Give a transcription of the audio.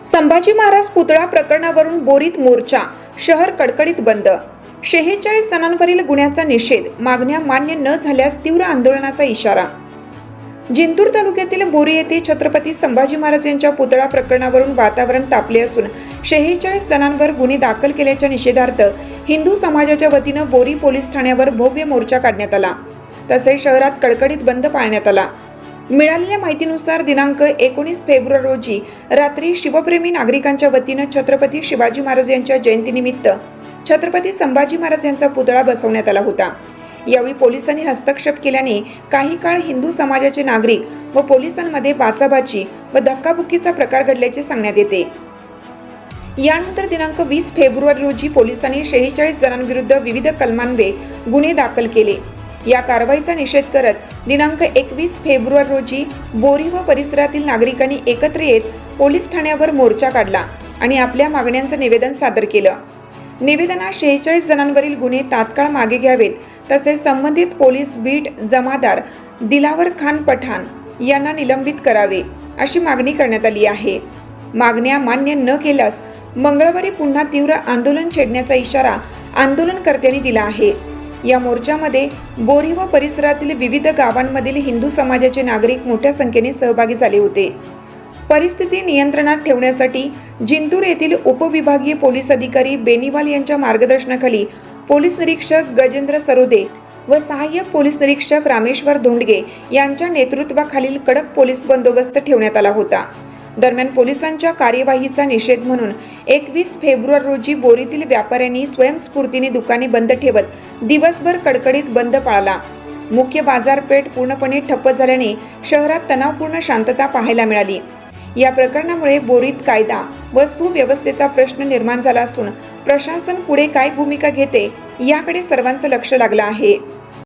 संभाजी महाराज पुतळा प्रकरणावरून बोरीत मोर्चा, शहर कडकडीत बंद। 46 जणांवरील गुन्ह्याचा निषेध, मागण्या मान्य न झाल्यास तीव्र आंदोलनाचा इशारा। जिंतूर तालुक्यातील बोरी येथे छत्रपती संभाजी महाराज यांच्या पुतळा प्रकरणावरून वातावरण तापले असून 46 जणांवर गुन्हे दाखल केल्याच्या निषेधार्थ हिंदू समाजाच्या वतीनं बोरी पोलीस ठाण्यावर भव्य मोर्चा काढण्यात आला। तसेच शहरात कडकडीत बंद पाळण्यात आला। मिळालेल्या माहितीनुसार दिनांक 19 फेब्रुवारी रोजी रात्री शिवप्रेमी नागरिकांच्या वतीनं छत्रपती शिवाजी महाराज यांच्या जयंतीनिमित्त छत्रपती संभाजी महाराज यांचा पुतळा बसवण्यात आला होता। यावेळी पोलिसांनी हस्तक्षेप केल्याने काही काळ हिंदू समाजाचे नागरिक व पोलिसांमध्ये बाचाबाची व धक्काबुक्कीचा प्रकार घडल्याचे सांगण्यात येते। यानंतर दिनांक 20 फेब्रुवारी रोजी पोलिसांनी 46 जणांविरुद्ध विविध कलमांवे गुन्हे दाखल केले। या कारवाईचा निषेध करत दिनांक 21 फेब्रुवारी रोजी बोरी व परिसरातील नागरिकांनी एकत्र येत पोलीस ठाण्यावर मोर्चा काढला आणि आपल्या मागण्यांचं निवेदन सादर केलं। निवेदनात 46 जणांवरील गुन्हे तात्काळ मागे घ्यावेत, तसेच संबंधित पोलीस बीट जमादार दिलावर खान पठाण यांना निलंबित करावे अशी मागणी करण्यात आली आहे। मागण्या मान्य न केल्यास मंगळवारी पुन्हा तीव्र आंदोलन छेडण्याचा इशारा आंदोलनकर्त्यांनी दिला आहे। या मोर्चामध्ये बोरी व परिसरातील विविध गावांमधील हिंदू समाजाचे नागरिक मोठ्या संख्येने सहभागी झाले होते। परिस्थिती नियंत्रणात ठेवण्यासाठी जिंतूर येथील उपविभागीय पोलीस अधिकारी बेनीवाल यांच्या मार्गदर्शनाखाली पोलीस निरीक्षक गजेंद्र सरोदे व सहाय्यक पोलीस निरीक्षक रामेश्वर धोंडगे यांच्या नेतृत्वाखालील कडक पोलीस बंदोबस्त ठेवण्यात आला होता। दरम्यान पोलिसांच्या कार्यवाहीचा निषेध म्हणून 21 फेब्रुवारी रोजी बोरीतील व्यापाऱ्यांनी स्वयंस्फूर्तीने दुकाने बंद ठेवत दिवसभर कडकडीत बंद पाळला। मुख्य बाजारपेठ पूर्णपणे ठप्प झाल्याने शहरात तणावपूर्ण शांतता पाहायला मिळाली। या प्रकरणामुळे बोरीत कायदा व सुव्यवस्थेचा प्रश्न निर्माण झाला असून प्रशासन पुढे काय भूमिका घेते याकडे सर्वांचं लक्ष लागलं आहे।